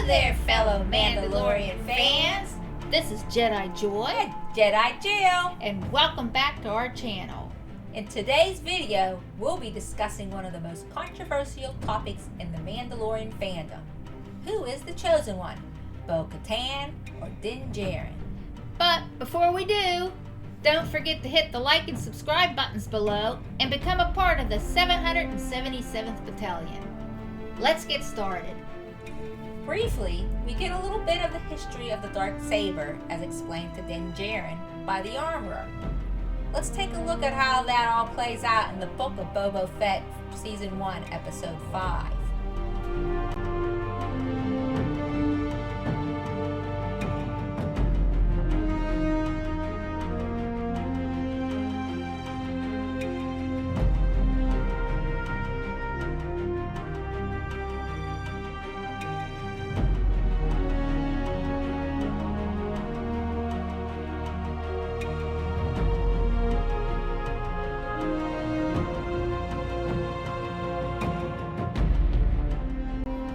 Hello there, fellow Mandalorian fans. This is Jedi Joy and Jedi Jill, and welcome back to our channel. In today's video, we'll be discussing one of the most controversial topics in the Mandalorian fandom. Who is the chosen one, Bo-Katan or Din Djarin? But before we do, don't forget to hit the like and subscribe buttons below and become a part of the 777th Battalion. Let's get started. Briefly, we get a little bit of the history of the darksaber as explained to Din Djarin by the armorer. Let's take a look at how that all plays out in the book of Boba Fett, Season 1, Episode 5.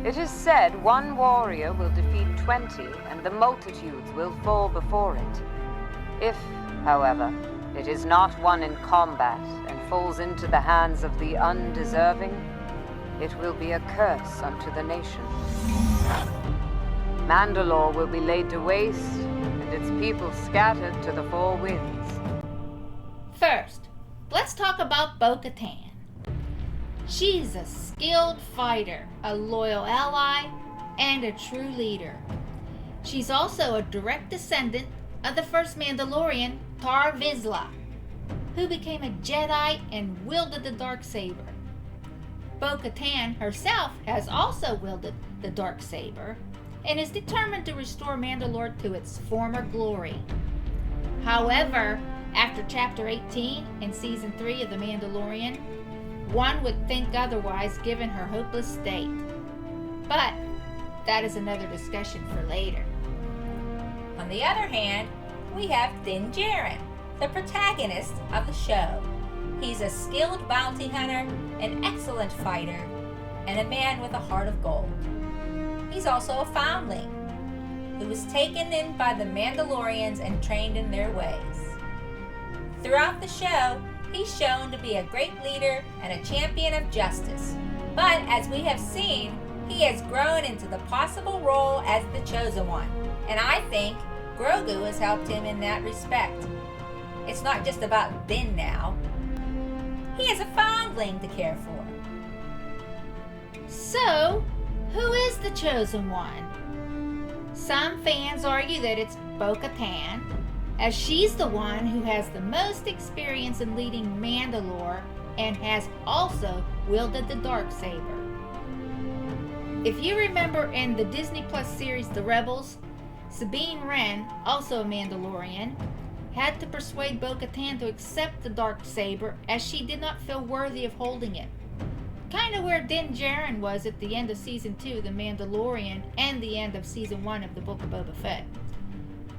It is said one warrior will defeat 20, and the multitudes will fall before it. If, however, it is not won in combat and falls into the hands of the undeserving, it will be a curse unto the nation. Mandalore will be laid to waste, and its people scattered to the four winds. First, let's talk about Bo-Katan. She's a skilled fighter, a loyal ally, and a true leader. She's also a direct descendant of the first Mandalorian, Tarre Vizsla, who became a Jedi and wielded the darksaber. Bo-Katan herself has also wielded the darksaber and is determined to restore Mandalore to its former glory. However, after Chapter 18 in Season 3 of The Mandalorian, one would think otherwise given her hopeless state. But that is another discussion for later. On the other hand, we have Din Djarin, the protagonist of the show. He's a skilled bounty hunter, an excellent fighter, and a man with a heart of gold. He's also a foundling, who was taken in by the Mandalorians and trained in their ways. Throughout the show, he's shown to be a great leader and a champion of justice. But as we have seen, he has grown into the possible role as the chosen one. And I think Grogu has helped him in that respect. It's not just about Din now. He has a foundling to care for. So, who is the chosen one? Some fans argue that it's Bo-Katan, as she's the one who has the most experience in leading Mandalore and has also wielded the darksaber. If you remember in the Disney Plus series The Rebels, Sabine Wren, also a Mandalorian, had to persuade Bo-Katan to accept the darksaber as she did not feel worthy of holding it. Kind of where Din Djarin was at the end of Season 2 of The Mandalorian and the end of Season 1 of the Book of Boba Fett.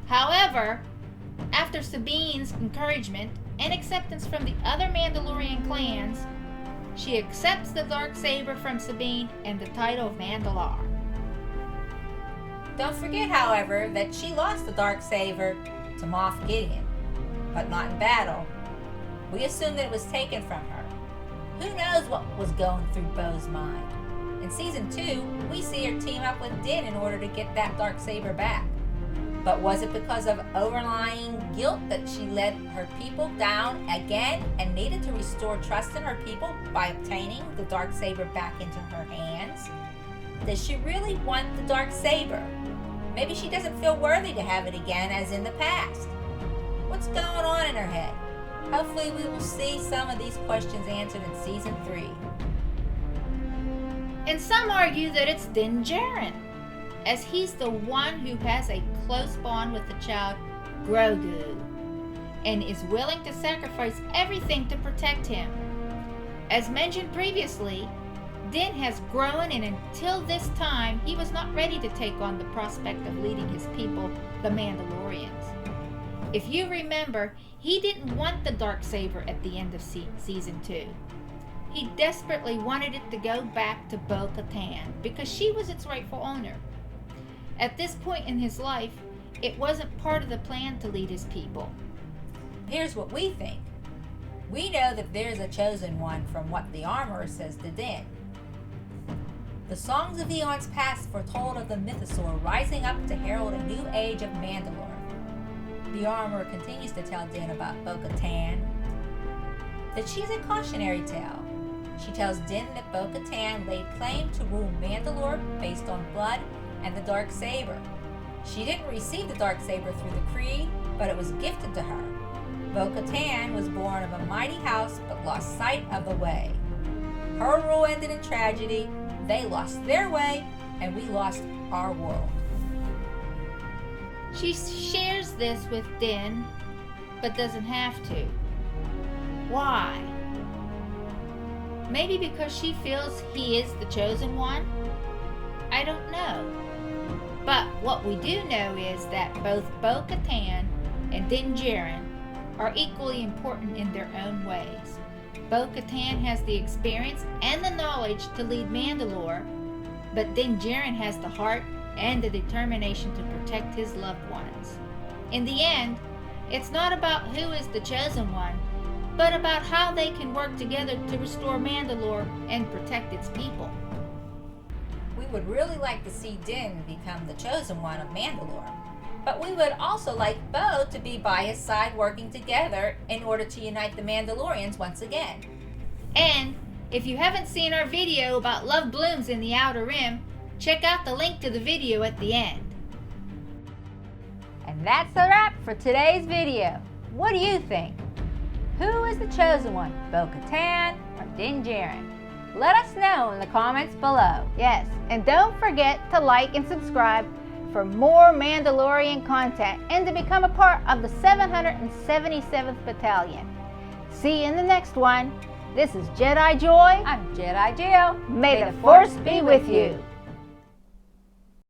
However, after Sabine's encouragement and acceptance from the other Mandalorian clans, she accepts the darksaber from Sabine and the title of Mandalore. Don't forget, however, that she lost the darksaber to Moff Gideon, but not in battle. We assume that it was taken from her. Who knows what was going through Bo's mind? In Season 2, we see her team up with Din in order to get that darksaber back. But was it because of overlying guilt that she let her people down again and needed to restore trust in her people by obtaining the darksaber back into her hands? Does she really want the darksaber? Maybe she doesn't feel worthy to have it again as in the past. What's going on in her head? Hopefully we will see some of these questions answered in Season 3. And some argue that it's Din Djarin, as he's the one who has a close bond with the child Grogu and is willing to sacrifice everything to protect him. As mentioned previously, Din has grown, and until this time he was not ready to take on the prospect of leading his people, the Mandalorians. If you remember, he didn't want the darksaber at the end of Season 2. He desperately wanted it to go back to Bo-Katan because she was its rightful owner. At this point in his life, it wasn't part of the plan to lead his people. Here's what we think. We know that there's a chosen one from what the armorer says to Din. The songs of eons past foretold of the mythosaur rising up to herald a new age of Mandalore. The armorer continues to tell Din about Bo-Katan, that she's a cautionary tale. She tells Din that Bo-Katan laid claim to rule Mandalore based on blood and the darksaber. She didn't receive the darksaber through the creed, but it was gifted to her. Bo-Katan was born of a mighty house but lost sight of the way. Her rule ended in tragedy, they lost their way, and we lost our world. She shares this with Din, but doesn't have to. Why? Maybe because she feels he is the chosen one? I don't know. But what we do know is that both Bo-Katan and Din Djarin are equally important in their own ways. Bo-Katan has the experience and the knowledge to lead Mandalore, but Din Djarin has the heart and the determination to protect his loved ones. In the end, it's not about who is the chosen one, but about how they can work together to restore Mandalore and protect its people. We would really like to see Din become the chosen one of Mandalore, but we would also like Bo to be by his side working together in order to unite the Mandalorians once again. And if you haven't seen our video about Love Blooms in the Outer Rim, check out the link to the video at the end. And that's a wrap for today's video. What do you think? Who is the chosen one, Bo-Katan or Din Djarin? Let us know in the comments below. Yes, and don't forget to like and subscribe for more Mandalorian content and to become a part of the 777th Battalion. See you in the next one. This is Jedi Joy. I'm Jedi Jill. May the Force be with you.